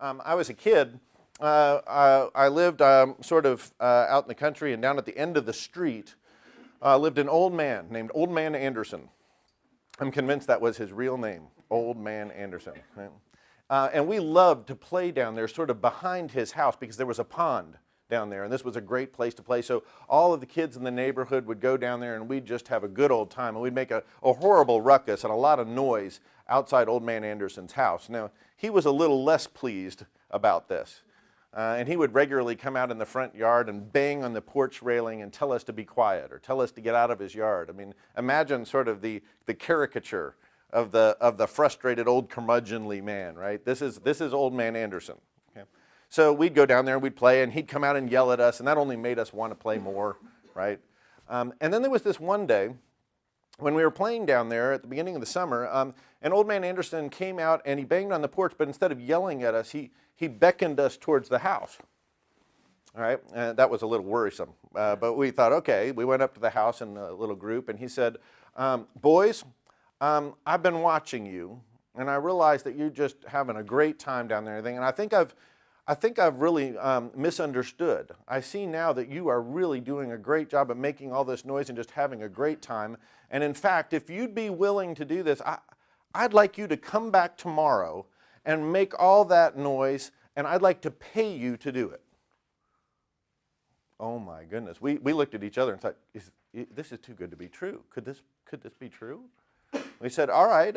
I was a kid, I lived sort of out in the country, and down at the end of the street lived an old man named Old Man Anderson. I'm convinced that was his real name, Old Man Anderson. Right? And we loved to play down there sort of behind his house because there was a pond down there, and this was a great place to play. So all of the kids in the neighborhood would go down there, and we'd just have a good old time, and we'd make a horrible ruckus and a lot of noise outside Old Man Anderson's house. Now, he was a little less pleased about this, and he would regularly come out in the front yard and bang on the porch railing and tell us to be quiet or tell us to get out of his yard. I mean, imagine sort of the caricature of the frustrated old curmudgeonly man, right? This is Old Man Anderson. Okay? So we'd go down there and we'd play, and he'd come out and yell at us, and that only made us want to play more, right? And then there was this one day when we were playing down there at the beginning of the summer, and Old Man Anderson came out and he banged on the porch, but instead of yelling at us, he beckoned us towards the house. All right, and that was a little worrisome, but we thought, okay. We went up to the house in a little group, and he said, boys, I've been watching you, and I realize that you're just having a great time down there and everything, and I think I've really misunderstood. I see now that you are really doing a great job of making all this noise and just having a great time. And in fact, if you'd be willing to do this, I'd like you to come back tomorrow and make all that noise, and I'd like to pay you to do it. Oh my goodness. We looked at each other and thought, this is too good to be true. Could this be true? We said, all right,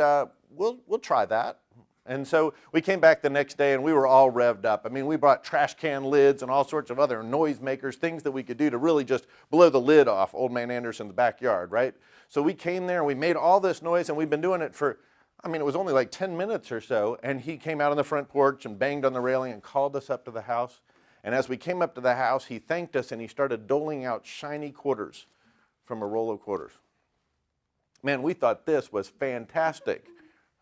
we'll try that. And so we came back the next day, and we were all revved up. I mean, we brought trash can lids and all sorts of other noise makers, things that we could do to really just blow the lid off Old Man Anderson's backyard, right? So we came there, and we made all this noise, and we've been doing it for, I mean, it was only like 10 minutes or so, and he came out on the front porch and banged on the railing and called us up to the house. And as we came up to the house, he thanked us, and he started doling out shiny quarters from a roll of quarters. Man, we thought this was fantastic.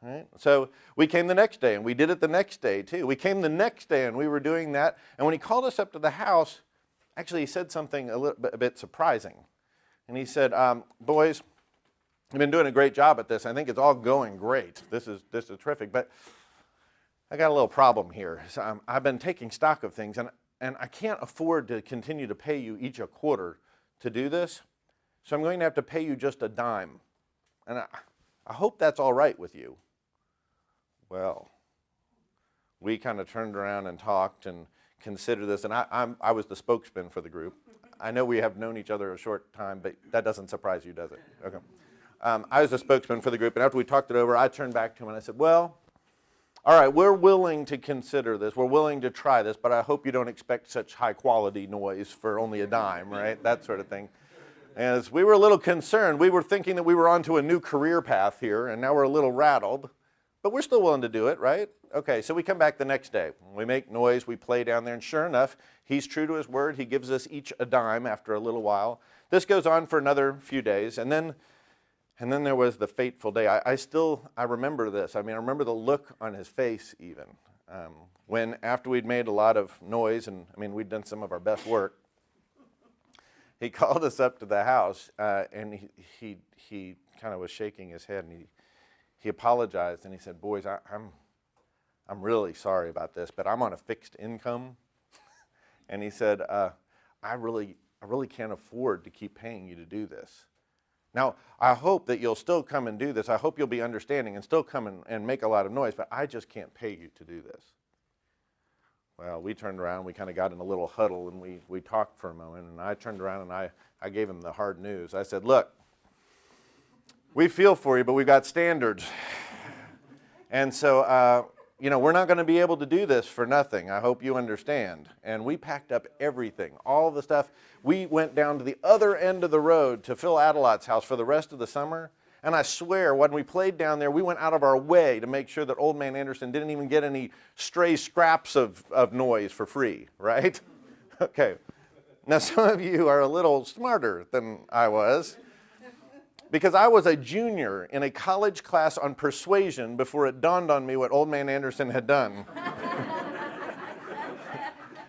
Right? So we came the next day, and we did it the next day too. We came the next day, and we were doing that. And when he called us up to the house, actually he said something a bit surprising. And he said, boys, you've been doing a great job at this. I think it's all going great. This is terrific. But I got a little problem here. So, I've been taking stock of things, and I can't afford to continue to pay you each a quarter to do this. So I'm going to have to pay you just a dime. And I hope that's all right with you. Well, we kind of turned around and talked and considered this, and I was the spokesman for the group. I know we have known each other a short time, but that doesn't surprise you, does it? Okay. I was the spokesman for the group, and after we talked it over, I turned back to him and I said, well, all right, we're willing to consider this. We're willing to try this, but I hope you don't expect such high-quality noise for only a dime, right? That sort of thing. And as we were a little concerned, we were thinking that we were onto a new career path here, and now we're a little rattled. But we're still willing to do it, right? Okay, so we come back the next day. We make noise, we play down there, and sure enough, he's true to his word. He gives us each a dime after a little while. This goes on for another few days, and then there was the fateful day. I remember this. I mean, I remember the look on his face even. When after we'd made a lot of noise, and I mean, we'd done some of our best work, he called us up to the house, and he kind of was shaking his head, and he apologized, and he said, boys, I'm really sorry about this, but I'm on a fixed income. And he said, I really can't afford to keep paying you to do this. Now, I hope that you'll still come and do this. I hope you'll be understanding and still come and make a lot of noise, but I just can't pay you to do this. Well, we turned around, we kind of got in a little huddle, and we talked for a moment, and I turned around and I gave him the hard news. I said, look, we feel for you, but we've got standards. And so, we're not going to be able to do this for nothing. I hope you understand. And we packed up everything, all the stuff. We went down to the other end of the road to Phil Adelot's house for the rest of the summer. And I swear, when we played down there, we went out of our way to make sure that Old Man Anderson didn't even get any stray scraps of noise for free, right? Okay. Now, some of you are a little smarter than I was, because I was a junior in a college class on persuasion before it dawned on me what Old Man Anderson had done.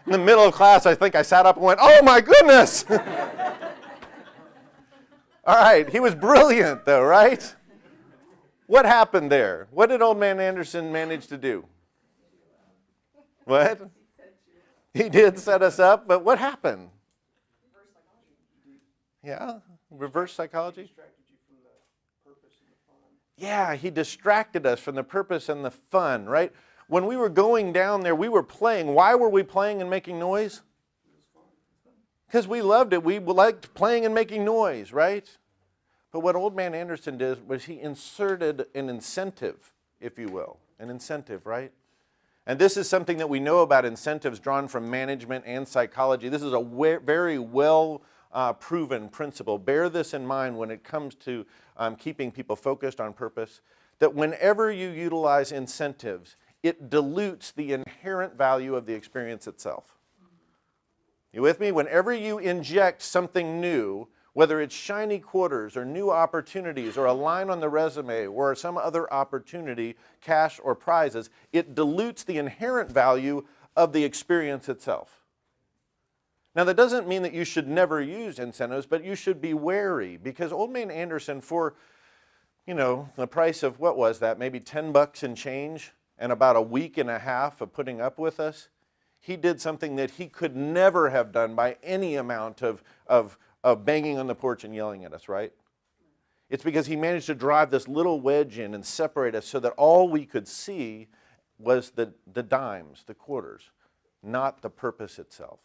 In the middle of class, I think I sat up and went, oh my goodness! All right, he was brilliant though, right? What happened there? What did Old Man Anderson manage to do? What? He did set us up, but what happened? Yeah, reverse psychology? Yeah, he distracted us from the purpose and the fun, right? When we were going down there, we were playing. Why were we playing and making noise? Because we loved it. We liked playing and making noise, right? But what Old Man Anderson did was he inserted an incentive, if you will. An incentive, right? And this is something that we know about incentives drawn from management and psychology. This is a very well proven principle. Bear this in mind when it comes to keeping people focused on purpose, that whenever you utilize incentives, it dilutes the inherent value of the experience itself. You with me? Whenever you inject something new, whether it's shiny quarters or new opportunities or a line on the resume or some other opportunity, cash or prizes, it dilutes the inherent value of the experience itself. Now, that doesn't mean that you should never use incentives, but you should be wary, because Old Man Anderson, for, the price of, what was that, maybe $10 and change, and about a week and a half of putting up with us, he did something that he could never have done by any amount of banging on the porch and yelling at us, right? It's because he managed to drive this little wedge in and separate us so that all we could see was the dimes, the quarters, not the purpose itself.